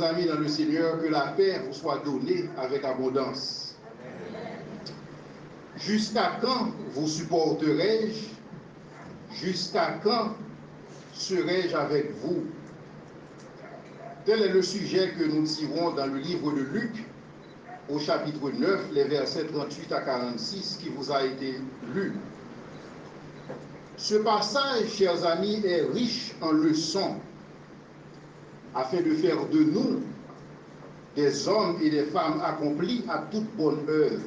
Amis dans le Seigneur, que la paix vous soit donnée avec abondance. Jusqu'à quand vous supporterai-je? Jusqu'à quand serai-je avec vous? Tel est le sujet que nous tirons dans le livre de Luc, au chapitre 9, les versets 38 à 46, qui vous a été lu. Ce passage, chers amis, est riche en leçons, afin de faire de nous des hommes et des femmes accomplis à toute bonne œuvre.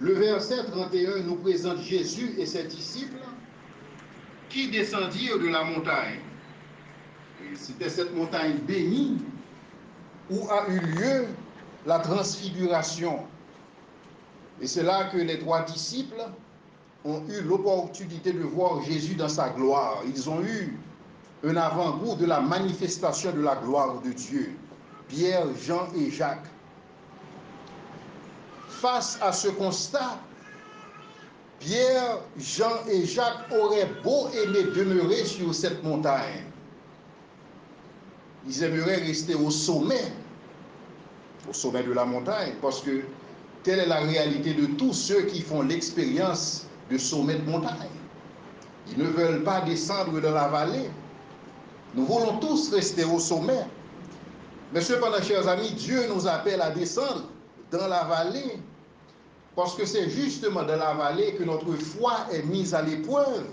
Le verset 31 nous présente Jésus et ses disciples qui descendirent de la montagne. Et c'était cette montagne bénie où a eu lieu la transfiguration. Et c'est là que les trois disciples ont eu l'opportunité de voir Jésus dans sa gloire. Ils ont eu un avant-goût de la manifestation de la gloire de Dieu. Pierre, Jean et Jacques. Face à ce constat, Pierre, Jean et Jacques auraient beau aimer demeurer sur cette montagne. Ils aimeraient rester au sommet de la montagne, parce que telle est la réalité de tous ceux qui font l'expérience de sommet de montagne. Ils ne veulent pas descendre dans la vallée. Nous voulons tous rester au sommet. Mais cependant, chers amis, Dieu nous appelle à descendre dans la vallée, parce que c'est justement dans la vallée que notre foi est mise à l'épreuve.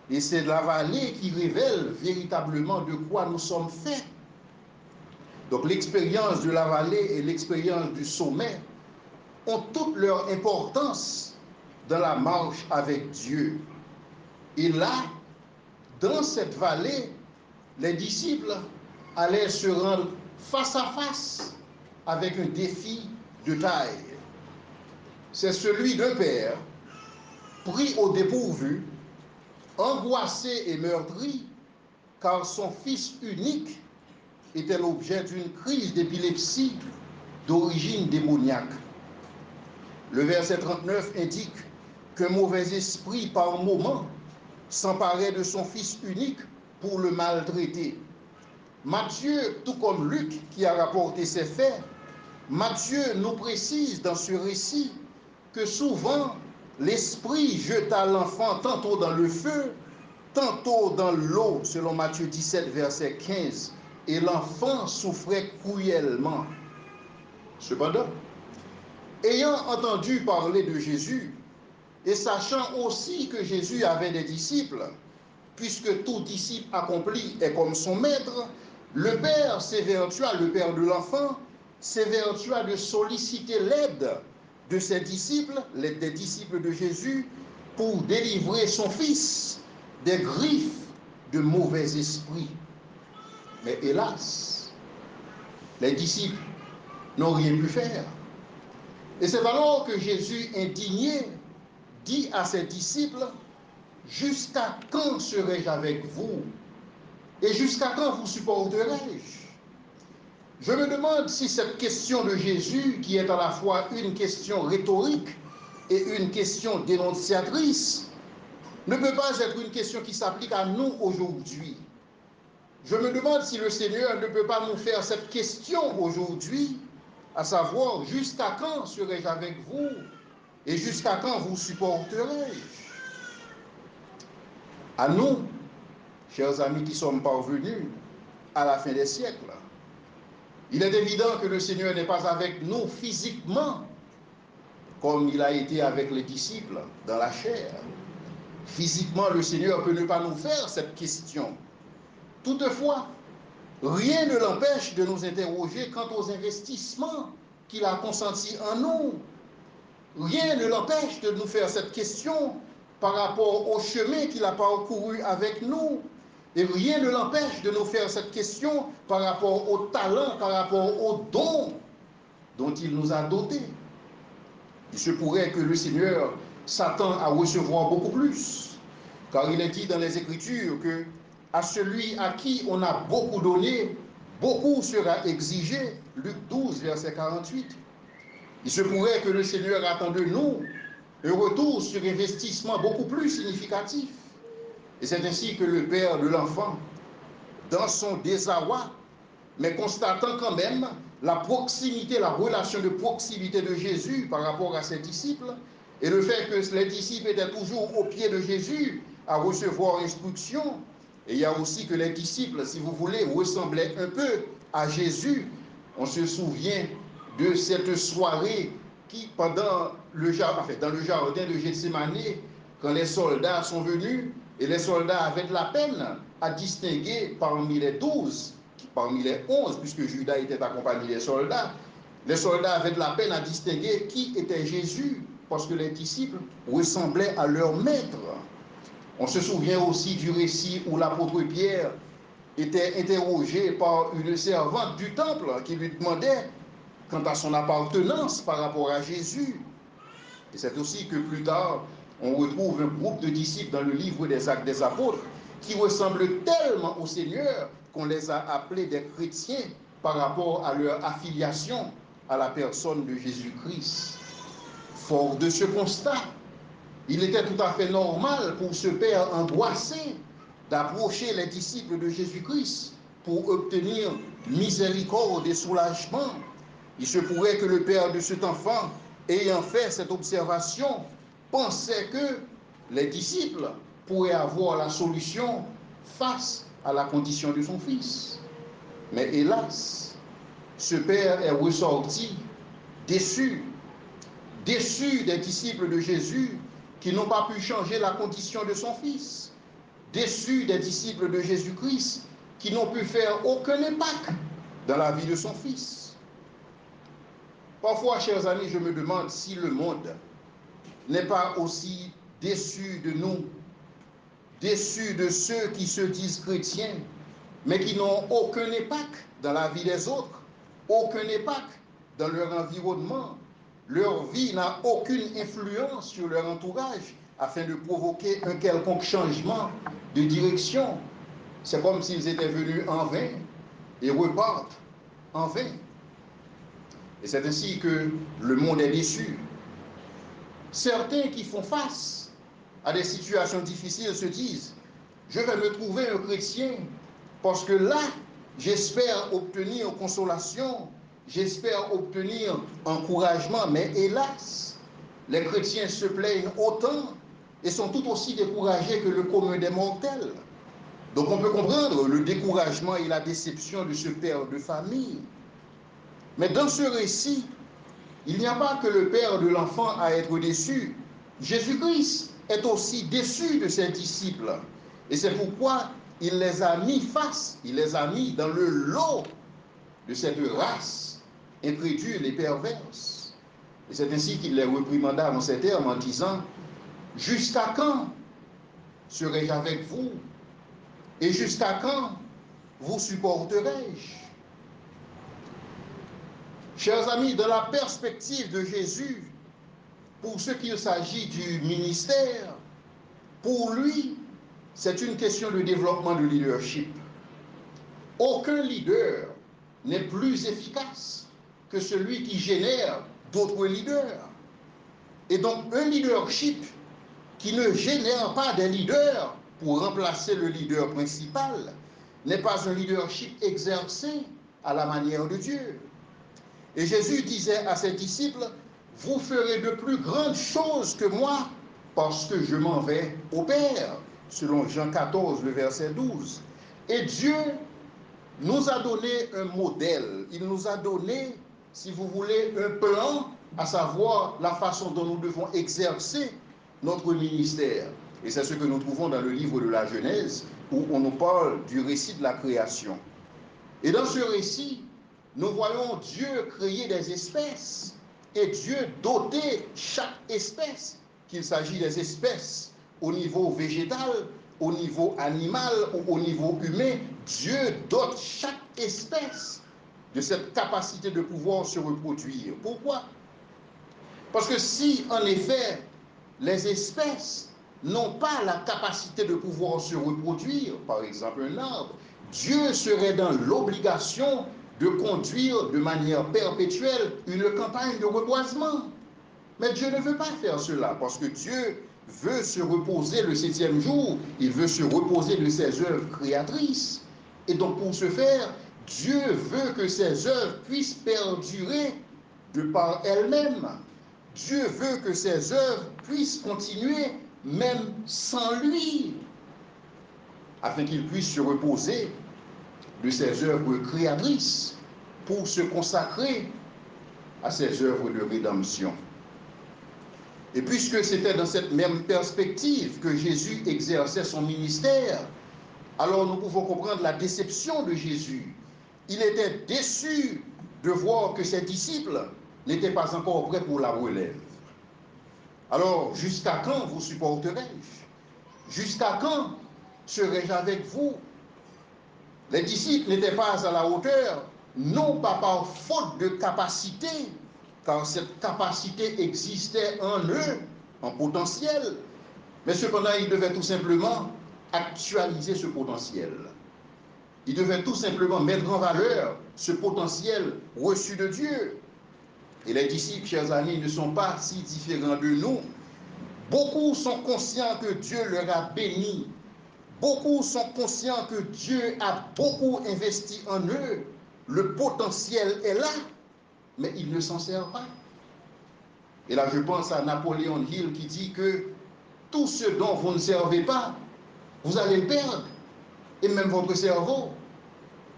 Et c'est la vallée qui révèle véritablement de quoi nous sommes faits. Donc l'expérience de la vallée et l'expérience du sommet ont toute leur importance dans la marche avec Dieu. Et là, dans cette vallée, les disciples allaient se rendre face à face avec un défi de taille. C'est celui d'un père pris au dépourvu, angoissé et meurtri, car son fils unique était l'objet d'une crise d'épilepsie d'origine démoniaque. Le verset 39 indique qu'un mauvais esprit par moment s'emparait de son fils unique pour le maltraiter. Matthieu, tout comme Luc qui a rapporté ces faits, Matthieu nous précise dans ce récit que souvent l'esprit jeta l'enfant tantôt dans le feu, tantôt dans l'eau, selon Matthieu 17, verset 15, et l'enfant souffrait cruellement. Cependant, ayant entendu parler de Jésus, et sachant aussi que Jésus avait des disciples, puisque tout disciple accompli est comme son maître, le père s'évertua, le père de l'enfant, s'évertua de solliciter l'aide de ses disciples, l'aide des disciples de Jésus, pour délivrer son fils des griffes de mauvais esprits. Mais hélas, les disciples n'ont rien pu faire. Et c'est alors que Jésus, indigné, dit à ses disciples: jusqu'à quand serai-je avec vous? Et jusqu'à quand vous supporterai-je? Je me demande si cette question de Jésus, qui est à la fois une question rhétorique et une question dénonciatrice, ne peut pas être une question qui s'applique à nous aujourd'hui. Je me demande si le Seigneur ne peut pas nous faire cette question aujourd'hui, à savoir, jusqu'à quand serai-je avec vous? Et jusqu'à quand vous supporterai-je? À nous, chers amis qui sommes parvenus à la fin des siècles, il est évident que le Seigneur n'est pas avec nous physiquement, comme il a été avec les disciples dans la chair. Physiquement, le Seigneur peut ne pas nous faire cette question. Toutefois, rien ne l'empêche de nous interroger quant aux investissements qu'il a consentis en nous. Rien ne l'empêche de nous faire cette question par rapport au chemin qu'il a parcouru avec nous. Et rien ne l'empêche de nous faire cette question par rapport au talent, par rapport aux dons dont il nous a dotés. Il se pourrait que le Seigneur s'attend à recevoir beaucoup plus, car il est dit dans les Écritures que à celui à qui on a beaucoup donné, beaucoup sera exigé. Luc 12, verset 48. Il se pourrait que le Seigneur attend de nous un retour sur investissement beaucoup plus significatif. Et c'est ainsi que le père de l'enfant, dans son désarroi, mais constatant quand même la proximité, la relation de proximité de Jésus par rapport à ses disciples, et le fait que les disciples étaient toujours au pied de Jésus à recevoir instruction. Et il y a aussi que les disciples, si vous voulez, ressemblaient un peu à Jésus. On se souvient de cette soirée qui, dans le jardin de Gethsémane, quand les soldats sont venus, et les soldats avaient de la peine à distinguer parmi les 12, parmi les 11, puisque Judas était accompagné des soldats, les soldats avaient de la peine à distinguer qui était Jésus, parce que les disciples ressemblaient à leur maître. On se souvient aussi du récit où l'apôtre Pierre était interrogé par une servante du temple qui lui demandait quant à son appartenance par rapport à Jésus. Et c'est aussi que plus tard, on retrouve un groupe de disciples dans le livre des Actes des Apôtres qui ressemblent tellement au Seigneur qu'on les a appelés des chrétiens par rapport à leur affiliation à la personne de Jésus-Christ. Fort de ce constat, il était tout à fait normal pour ce père angoissé d'approcher les disciples de Jésus-Christ pour obtenir miséricorde et soulagement. Il se pourrait que le père de cet enfant, ayant fait cette observation, pensait que les disciples pourraient avoir la solution face à la condition de son fils. Mais hélas, ce père est ressorti déçu des disciples de Jésus qui n'ont pas pu changer la condition de son fils, déçu des disciples de Jésus-Christ qui n'ont pu faire aucun impact dans la vie de son fils. Parfois, chers amis, je me demande si le monde n'est pas aussi déçu de nous, déçu de ceux qui se disent chrétiens, mais qui n'ont aucun impact dans la vie des autres, aucun impact dans leur environnement. Leur vie n'a aucune influence sur leur entourage afin de provoquer un quelconque changement de direction. C'est comme s'ils étaient venus en vain et repartent en vain. Et c'est ainsi que le monde est déçu. Certains qui font face à des situations difficiles se disent « Je vais me trouver un chrétien parce que là, j'espère obtenir consolation, j'espère obtenir encouragement. » Mais hélas, les chrétiens se plaignent autant et sont tout aussi découragés que le commun des mortels. Donc on peut comprendre le découragement et la déception de ce père de famille. Mais dans ce récit, il n'y a pas que le père de l'enfant à être déçu. Jésus-Christ est aussi déçu de ses disciples. Et c'est pourquoi il les a mis face, il les a mis dans le lot de cette race incrédule et perverse. Et c'est ainsi qu'il les réprimanda dans ces termes en disant « Jusqu'à quand serai-je avec vous? Et jusqu'à quand vous supporterai-je » Chers amis, dans la perspective de Jésus, pour ce qu'il s'agit du ministère, pour lui, c'est une question de développement de leadership. Aucun leader n'est plus efficace que celui qui génère d'autres leaders. Et donc, un leadership qui ne génère pas des leaders pour remplacer le leader principal n'est pas un leadership exercé à la manière de Dieu. Et Jésus disait à ses disciples, « Vous ferez de plus grandes choses que moi, parce que je m'en vais au Père », selon Jean 14, le verset 12. Et Dieu nous a donné un modèle, il nous a donné, si vous voulez, un plan, à savoir la façon dont nous devons exercer notre ministère. Et c'est ce que nous trouvons dans le livre de la Genèse, où on nous parle du récit de la création. Et dans ce récit, nous voyons Dieu créer des espèces et Dieu doter chaque espèce, qu'il s'agit des espèces au niveau végétal, au niveau animal ou au niveau humain. Dieu dote chaque espèce de cette capacité de pouvoir se reproduire. Pourquoi? Parce que si, en effet, les espèces n'ont pas la capacité de pouvoir se reproduire, par exemple un arbre, Dieu serait dans l'obligation de conduire de manière perpétuelle une campagne de reboisement. Mais Dieu ne veut pas faire cela parce que Dieu veut se reposer le 7e jour, il veut se reposer de ses œuvres créatrices. Et donc pour ce faire, Dieu veut que ses œuvres puissent perdurer de par elles-mêmes. Dieu veut que ses œuvres puissent continuer même sans lui, afin qu'il puisse se reposer de ses œuvres créatrices pour se consacrer à ses œuvres de rédemption. Et puisque c'était dans cette même perspective que Jésus exerçait son ministère, alors nous pouvons comprendre la déception de Jésus. Il était déçu de voir que ses disciples n'étaient pas encore prêts pour la relève. Alors, jusqu'à quand vous supporterai-je? Jusqu'à quand serai-je avec vous? Les disciples n'étaient pas à la hauteur, non pas par faute de capacité, car cette capacité existait en eux, en potentiel, mais cependant, ils devaient tout simplement actualiser ce potentiel. Ils devaient tout simplement mettre en valeur ce potentiel reçu de Dieu. Et les disciples, chers amis, ne sont pas si différents de nous. Beaucoup sont conscients que Dieu leur a béni. Beaucoup sont conscients que Dieu a beaucoup investi en eux. Le potentiel est là, mais ils ne s'en servent pas. Et là, je pense à Napoléon Hill qui dit que tout ce dont vous ne servez pas, vous allez le perdre, et même votre cerveau.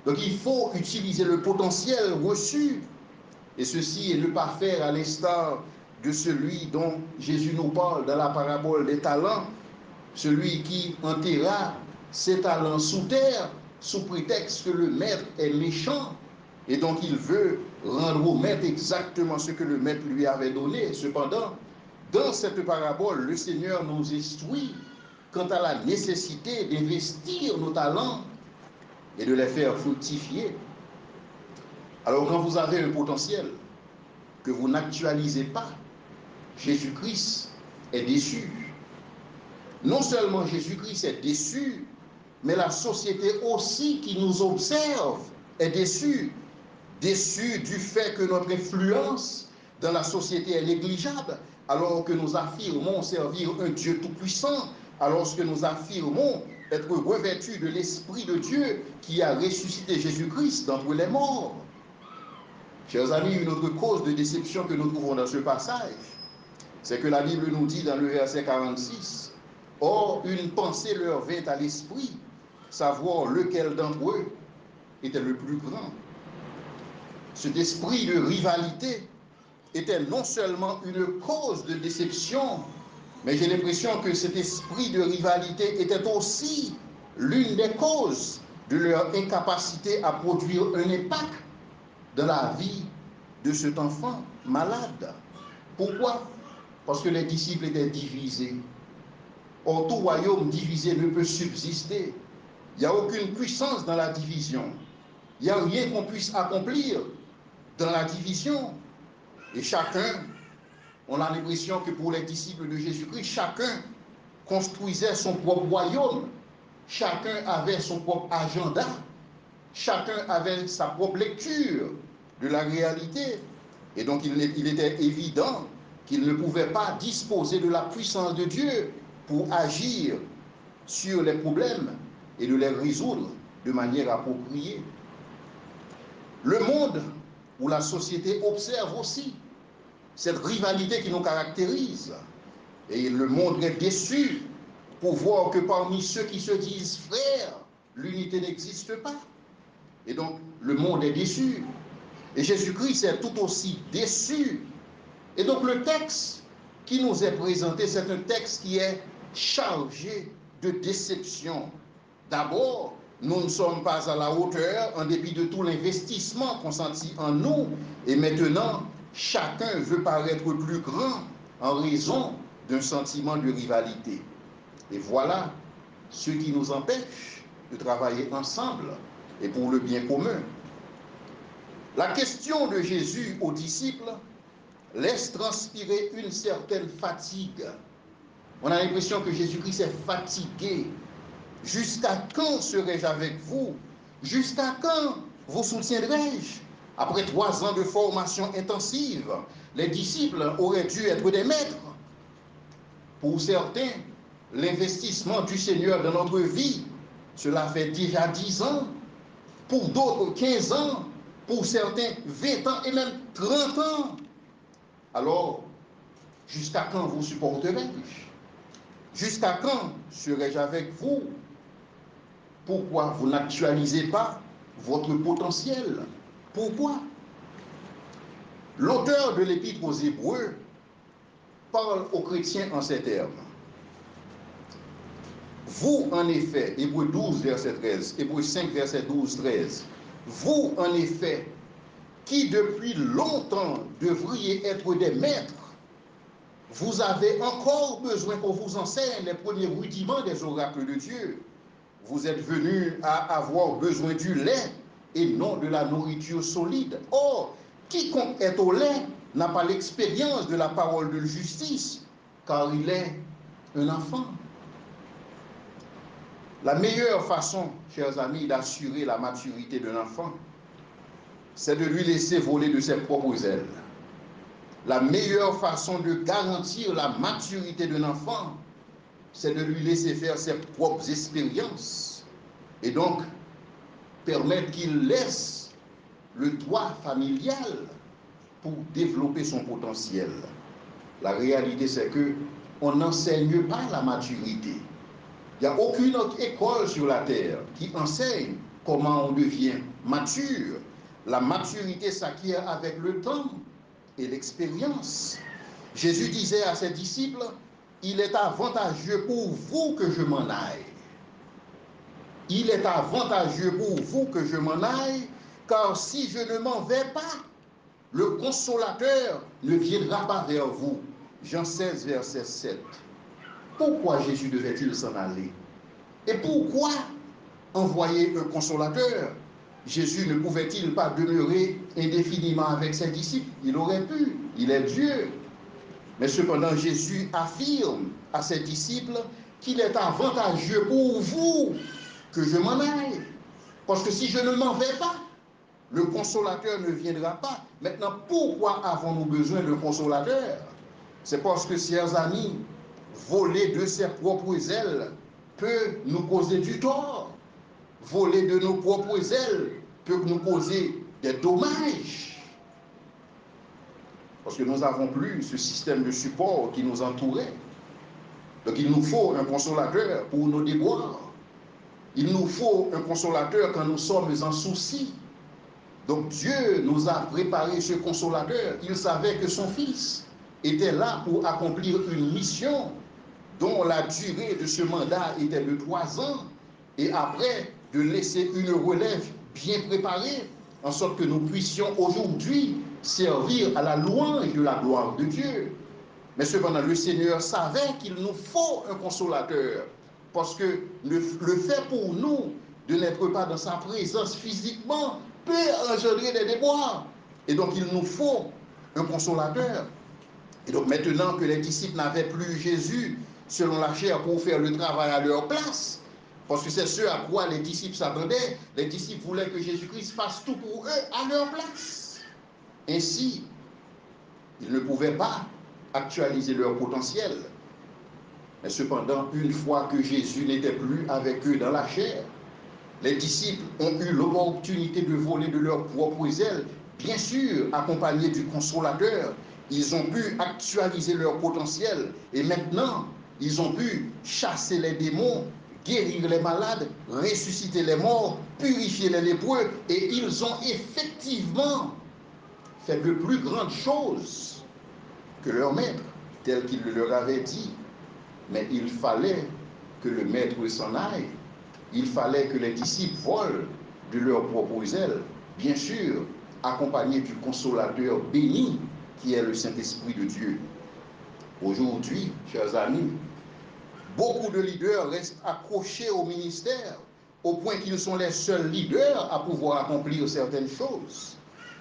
Donc il faut utiliser le potentiel reçu, et ceci est ne pas faire à l'instar de celui dont Jésus nous parle dans la parabole des talents, celui qui enterra ses talents sous terre, sous prétexte que le maître est méchant, et donc il veut rendre au maître exactement ce que le maître lui avait donné. Cependant, dans cette parabole, le Seigneur nous instruit quant à la nécessité d'investir nos talents et de les faire fructifier. Alors quand vous avez un potentiel que vous n'actualisez pas, Jésus-Christ est déçu. Non seulement Jésus-Christ est déçu, mais la société aussi qui nous observe est déçue. Déçue du fait que notre influence dans la société est négligeable, alors que nous affirmons servir un Dieu tout-puissant, alors que nous affirmons être revêtus de l'Esprit de Dieu qui a ressuscité Jésus-Christ d'entre les morts. Chers amis, une autre cause de déception que nous trouvons dans ce passage, c'est que la Bible nous dit dans le verset 46, « Or, une pensée leur vint à l'esprit, savoir lequel d'entre eux était le plus grand. » Cet esprit de rivalité était non seulement une cause de déception, mais j'ai l'impression que cet esprit de rivalité était aussi l'une des causes de leur incapacité à produire un impact dans la vie de cet enfant malade. Pourquoi? Parce que les disciples étaient divisés. Or, tout royaume divisé ne peut subsister. Il n'y a aucune puissance dans la division. Il n'y a rien qu'on puisse accomplir dans la division. Et chacun, on a l'impression que pour les disciples de Jésus-Christ, chacun construisait son propre royaume. Chacun avait son propre agenda. Chacun avait sa propre lecture de la réalité. Et donc il était évident qu'il ne pouvait pas disposer de la puissance de Dieu pour agir sur les problèmes et de les résoudre de manière appropriée. Le monde ou la société observe aussi cette rivalité qui nous caractérise. Et le monde est déçu pour voir que parmi ceux qui se disent frères, l'unité n'existe pas. Et donc le monde est déçu. Et Jésus-Christ est tout aussi déçu. Et donc le texte qui nous est présenté, c'est un texte qui est chargé de déception. D'abord, nous ne sommes pas à la hauteur en dépit de tout l'investissement consenti en nous. Et maintenant, chacun veut paraître plus grand en raison d'un sentiment de rivalité. Et voilà ce qui nous empêche de travailler ensemble et pour le bien commun. La question de Jésus aux disciples laisse transpirer une certaine fatigue. On a l'impression que Jésus-Christ est fatigué. Jusqu'à quand serai-je avec vous? Jusqu'à quand vous soutiendrai-je? Après 3 ans de formation intensive, les disciples auraient dû être des maîtres. Pour certains, l'investissement du Seigneur dans notre vie, cela fait déjà 10 ans. pour d'autres 15 ans, pour certains 20 ans et même 30 ans. Alors, jusqu'à quand vous supporterai-je? Jusqu'à quand serai-je avec vous? Pourquoi vous n'actualisez pas votre potentiel? Pourquoi? L'auteur de l'Épître aux Hébreux parle aux chrétiens en ces termes. Vous, en effet, Hébreux 12, verset 13, Hébreux 5, verset 12, 13, vous, en effet, qui depuis longtemps devriez être des maîtres, vous avez encore besoin qu'on vous enseigne les premiers rudiments des oracles de Dieu. Vous êtes venus à avoir besoin du lait et non de la nourriture solide. Or, quiconque est au lait n'a pas l'expérience de la parole de justice, car il est un enfant. La meilleure façon, chers amis, d'assurer la maturité d'un enfant, c'est de lui laisser voler de ses propres ailes. La meilleure façon de garantir la maturité d'un enfant, c'est de lui laisser faire ses propres expériences et donc permettre qu'il laisse le toit familial pour développer son potentiel. La réalité, c'est qu'on n'enseigne pas la maturité. Il n'y a aucune autre école sur la terre qui enseigne comment on devient mature. La maturité s'acquiert avec le temps et l'expérience. Jésus disait à ses disciples, il est avantageux pour vous que je m'en aille. Il est avantageux pour vous que je m'en aille, car si je ne m'en vais pas, le consolateur ne viendra pas vers vous. Jean 16, verset 7. Pourquoi Jésus devait-il s'en aller? Et pourquoi envoyer un consolateur? Jésus ne pouvait-il pas demeurer indéfiniment avec ses disciples? Il aurait pu, il est Dieu. Mais cependant, Jésus affirme à ses disciples qu'il est avantageux pour vous que je m'en aille. Parce que si je ne m'en vais pas, le consolateur ne viendra pas. Maintenant, pourquoi avons-nous besoin d'un consolateur? C'est parce que, chers amis, voler de ses propres ailes peut nous causer du tort. Voler de nos propres ailes peut nous causer des dommages. Parce que nous n'avons plus ce système de support qui nous entourait. Donc il nous faut un consolateur pour nos déboires. Il nous faut un consolateur quand nous sommes en souci. Donc Dieu nous a préparé ce consolateur. Il savait que son fils était là pour accomplir une mission dont la durée de ce mandat était de 3 ans. Et après, de laisser une relève bien préparée, en sorte que nous puissions aujourd'hui servir à la louange de la gloire de Dieu. Mais cependant, le Seigneur savait qu'il nous faut un consolateur, parce que le fait pour nous de n'être pas dans sa présence physiquement peut engendrer des déboires. Et donc, il nous faut un consolateur. Et donc, maintenant que les disciples n'avaient plus Jésus selon la chair pour faire le travail à leur place, parce que c'est ce à quoi les disciples s'attendaient, les disciples voulaient que Jésus-Christ fasse tout pour eux à leur place. Ainsi, ils ne pouvaient pas actualiser leur potentiel. Mais cependant, une fois que Jésus n'était plus avec eux dans la chair, les disciples ont eu l'opportunité de voler de leurs propres ailes, bien sûr accompagnés du consolateur. Ils ont pu actualiser leur potentiel et maintenant, ils ont pu chasser les démons, guérir les malades, ressusciter les morts, purifier les lépreux, et ils ont effectivement fait de plus grandes choses que leur maître, tel qu'il le leur avait dit. Mais il fallait que le maître s'en aille. Il fallait que les disciples volent de leurs propres ailes, bien sûr, accompagnés du consolateur béni qui est le Saint-Esprit de Dieu. Aujourd'hui, chers amis, beaucoup de leaders restent accrochés au ministère au point qu'ils sont les seuls leaders à pouvoir accomplir certaines choses.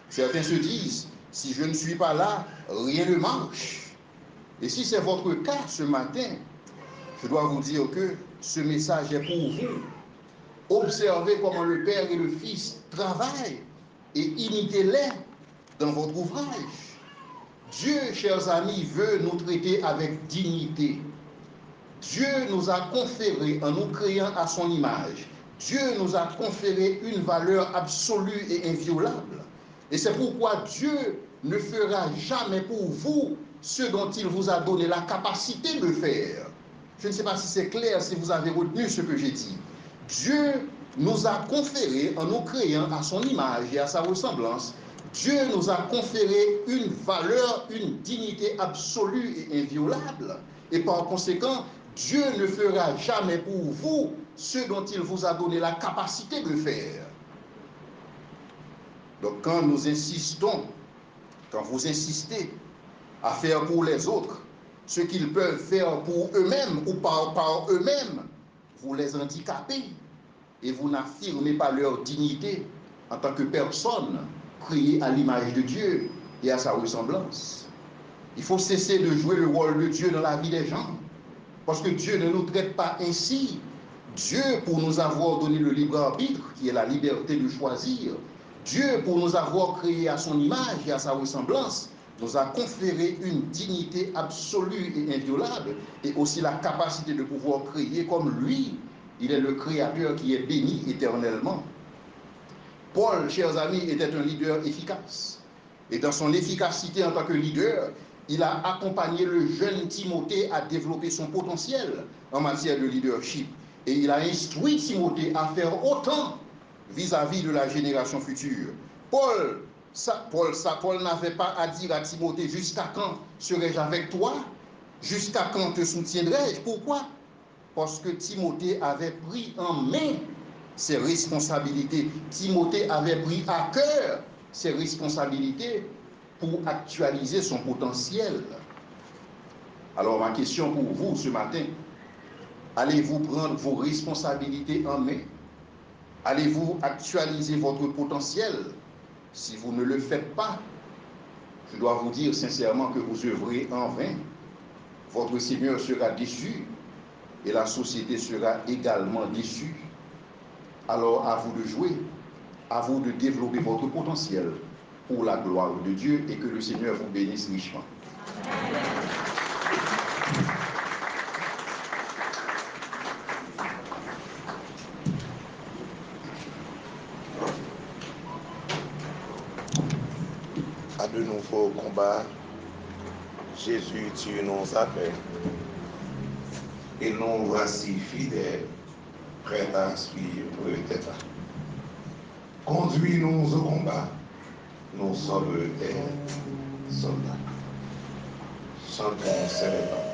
Certains se disent, si je ne suis pas là, rien ne marche. Et si c'est votre cas ce matin, je dois vous dire que ce message est pour vous. Observez comment le Père et le Fils travaillent et imitez-les dans votre ouvrage. Dieu, chers amis, veut nous traiter avec dignité. Dieu nous a conféré, en nous créant à son image, Dieu nous a conféré une valeur absolue et inviolable. Et c'est pourquoi Dieu ne fera jamais pour vous ce dont il vous a donné la capacité de faire. Je ne sais pas si c'est clair, si vous avez retenu ce que j'ai dit. Dieu nous a conféré, en nous créant à son image et à sa ressemblance, Dieu nous a conféré une valeur, une dignité absolue et inviolable. Et par conséquent, Dieu ne fera jamais pour vous ce dont il vous a donné la capacité de faire. Donc quand nous insistons, quand vous insistez à faire pour les autres ce qu'ils peuvent faire pour eux-mêmes ou par eux-mêmes, vous les handicapez et vous n'affirmez pas leur dignité en tant que personne créée à l'image de Dieu et à sa ressemblance. Il faut cesser de jouer le rôle de Dieu dans la vie des gens, parce que Dieu ne nous traite pas ainsi. Dieu, pour nous avoir donné le libre arbitre, qui est la liberté de choisir, Dieu, pour nous avoir créé à son image et à sa ressemblance, nous a conféré une dignité absolue et inviolable, et aussi la capacité de pouvoir créer comme lui. Il est le Créateur qui est béni éternellement. Paul, chers amis, était un leader efficace. Et dans son efficacité en tant que leader, il a accompagné le jeune Timothée à développer son potentiel en matière de leadership. Et il a instruit Timothée à faire autant vis-à-vis de la génération future. Paul n'avait pas à dire à Timothée, jusqu'à quand serai-je avec toi? Jusqu'à quand te soutiendrai-je? Pourquoi? Parce que Timothée avait pris en main ses responsabilités. Timothée avait pris à cœur ses responsabilités pour actualiser son potentiel. Alors ma question pour vous ce matin, allez-vous prendre vos responsabilités en main? Allez-vous actualiser votre potentiel? Si vous ne le faites pas, je dois vous dire sincèrement que vous œuvrez en vain. Votre Seigneur sera déçu et la société sera également déçue. Alors à vous de jouer, à vous de développer votre potentiel pour la gloire de Dieu et que le Seigneur vous bénisse richement. À de nouveaux combats, Jésus, tu nous appelles. Et nous voici fidèles, prêts à suivre tes pas. Conduis-nous au combat, nous sommes tes soldats. Chantons, célébrons.